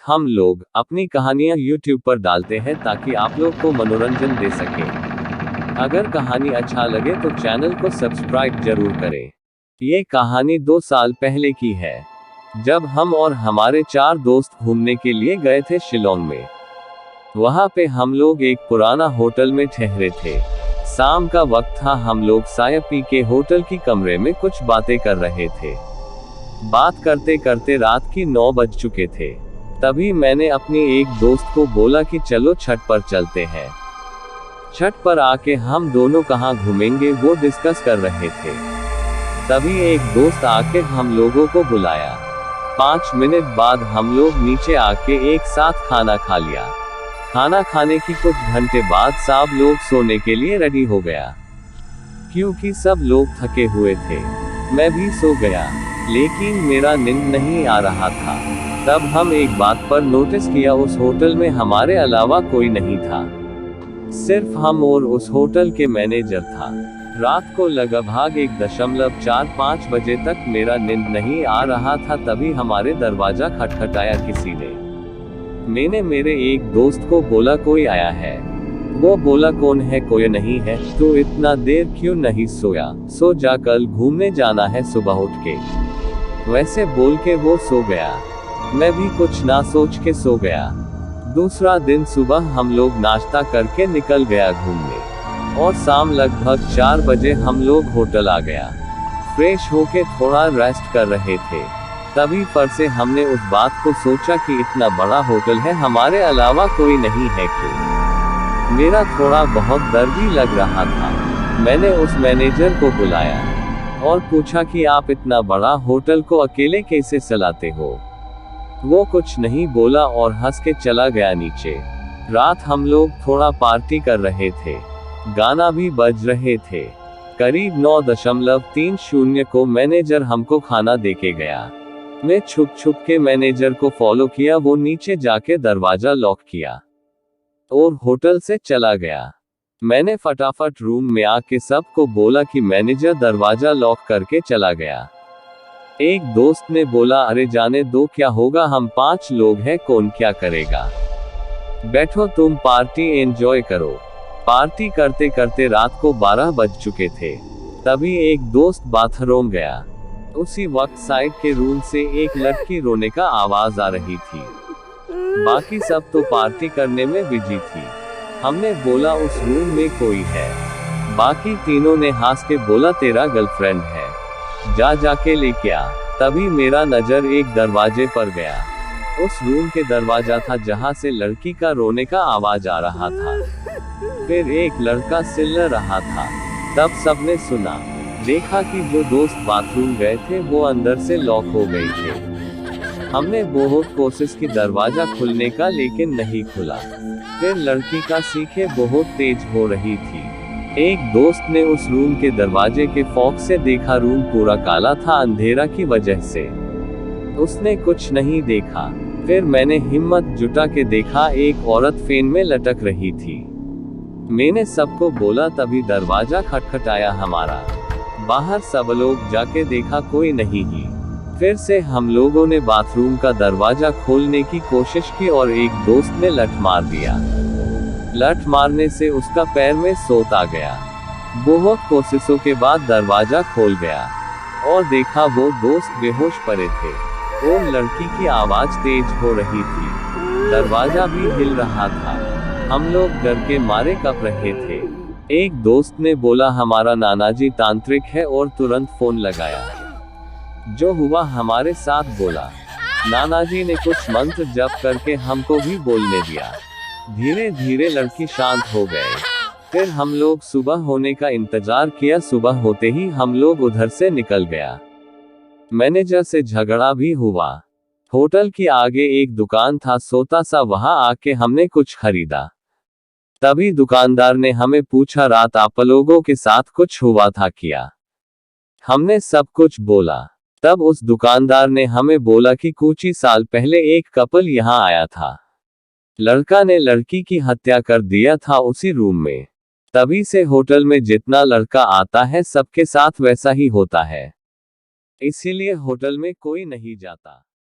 हम लोग अपनी कहानियां YouTube पर डालते हैं ताकि आप लोग को मनोरंजन दे सके। अगर कहानी अच्छा लगे तो चैनल को सब्सक्राइब जरूर करें। ये कहानी 2 साल पहले की है, जब हम और हमारे 4 दोस्त घूमने के लिए गए थे शिलोंग में। वहां पे हम लोग एक पुराना होटल में ठहरे थे। शाम का वक्त था, हम लोग चाय पी के होटल की कमरे में कुछ बातें कर रहे थे। बात करते करते रात की 9 बज चुके थे। तभी मैंने अपनी एक दोस्त को बोला कि चलो छत पर चलते हैं। छत पर आके हम दोनों कहाँ घूमेंगे वो डिस्कस कर रहे थे। तभी एक दोस्त आके हम लोगों को बुलाया। 5 मिनट बाद हम लोग नीचे आके एक साथ खाना खा लिया। खाना खाने की कुछ घंटे बाद सब लोग सोने के लिए रेडी हो गया। क्योंकि सब लोग थके हुए थे, मैं भी सो गया, लेकिन मेरा नींद नहीं आ रहा था। तब हम एक बात पर नोटिस किया, उस होटल में हमारे अलावा कोई नहीं था। सिर्फ हम और उस होटल के मैनेजर था। रात को लगभग 1.45 बजे तक मेरा नींद नहीं आ रहा था। तभी हमारे दरवाजा खटखटाया किसी ने। मैंने मेरे एक दोस्त को बोला कोई आया है। वो बोला कौन है? कोई नहीं है। तो इतना देर क्यों नहीं सोया? सो जा, कल घूमने जाना है सुबह उठ के। वैसे बोल के वो सो गया। मैं भी कुछ ना सोच के सो गया। दूसरा दिन सुबह हम लोग नाश्ता करके निकल गया घूमने, और शाम लगभग 4 बजे हम लोग होटल आ गया। फ्रेश होके थोड़ा रेस्ट कर रहे थे। तभी पर से हमने उस बात को सोचा कि इतना बड़ा होटल है, हमारे अलावा कोई नहीं है क्यों? मेरा थोड़ा बहुत डर भी लग रहा था। मैंने उस मैनेजर को बुलाया और पूछा कि आप इतना बड़ा होटल को अकेले कैसे चलाते हो? वो कुछ नहीं बोला और हंस के चला गया नीचे। रात हम लोग थोड़ा पार्टी कर रहे थे, गाना भी बज रहे थे। करीब 9:30 को मैनेजर हमको खाना देके गया। मैं छुप छुप के मैनेजर को फॉलो किया। वो नीचे जाके दरवाजा लॉक किया और होटल से चला गया। मैंने फटाफट रूम में आके सबको बोला कि मैनेजर दरवाजा लॉक करके चला गया। एक दोस्त ने बोला अरे जाने दो, क्या होगा, हम 5 लोग हैं, कौन क्या करेगा, बैठो तुम पार्टी एंजॉय करो। पार्टी करते करते रात को 12 बज चुके थे। तभी एक दोस्त बाथरूम गया। उसी वक्त साइड के रूम से एक लड़की रोने का आवाज आ रही थी। बाकी सब तो पार्टी करने में बिजी थी। हमने बोला उस रूम में कोई है। बाकी तीनों ने हंस के बोला तेरा गर्लफ्रेंड है, जाके लेके आ। तभी मेरा नजर एक दरवाजे पर गया। उस रूम के दरवाजा था जहां से लड़की का रोने का आवाज आ रहा था। फिर एक लड़का चिल्ला रहा था। तब सबने सुना, देखा कि जो दोस्त बाथरूम गए थे वो अंदर से लॉक हो गए थे। हमने बहुत कोशिश की दरवाजा खुलने का, लेकिन नहीं खुला। फिर लड़की का चीखें बहुत तेज हो रही थी। एक दोस्त ने उस रूम के दरवाजे के फॉग से देखा, रूम पूरा काला था अंधेरा की वजह से। उसने कुछ नहीं देखा। फिर मैंने हिम्मत जुटा के देखा, एक औरत फैन में लटक रही थी। मैंने सबको बोला, तभी दरवाजा खटखटाया हमारा। बाहर सब लोग जाके देखा, कोई नहीं ही। फिर से हम लोगों ने बाथरूम का दरवाजा खोलने की कोशिश की और एक दोस्त ने लठ मार दिया। लठ मारने से उसका पैर में सोत आ गया। बहुत कोशिशों के बाद दरवाजा खोल गया और देखा वो दोस्त बेहोश पड़े थे और लड़की की आवाज तेज हो रही थी। दरवाजा भी हिल रहा था। हम लोग डर के मारे कँप रहे थे। एक दोस्त ने बोला हमारा नानाजी तांत्रिक है और तुरंत फोन लगाया। जो हुआ हमारे साथ बोला। नानाजी ने कुछ मंत्र जप करके हमको भी बोलने दिया। धीरे धीरे लड़की शांत हो गए। फिर हम लोग सुबह होने का इंतजार किया। सुबह होते ही हम लोग उधर से निकल गया। मैनेजर से झगड़ा भी हुआ। होटल के आगे एक दुकान था छोटा सा, वहां आके हमने कुछ खरीदा। तभी दुकानदार ने हमें पूछा रात आप लोगों के साथ कुछ हुआ था क्या? हमने सब कुछ बोला। तब उस दुकानदार ने हमें बोला कि कुछ ही साल पहले एक कपल यहाँ आया था। लड़का ने लड़की की हत्या कर दिया था उसी रूम में। तभी से होटल में जितना लड़का आता है सबके साथ वैसा ही होता है। इसीलिए होटल में कोई नहीं जाता।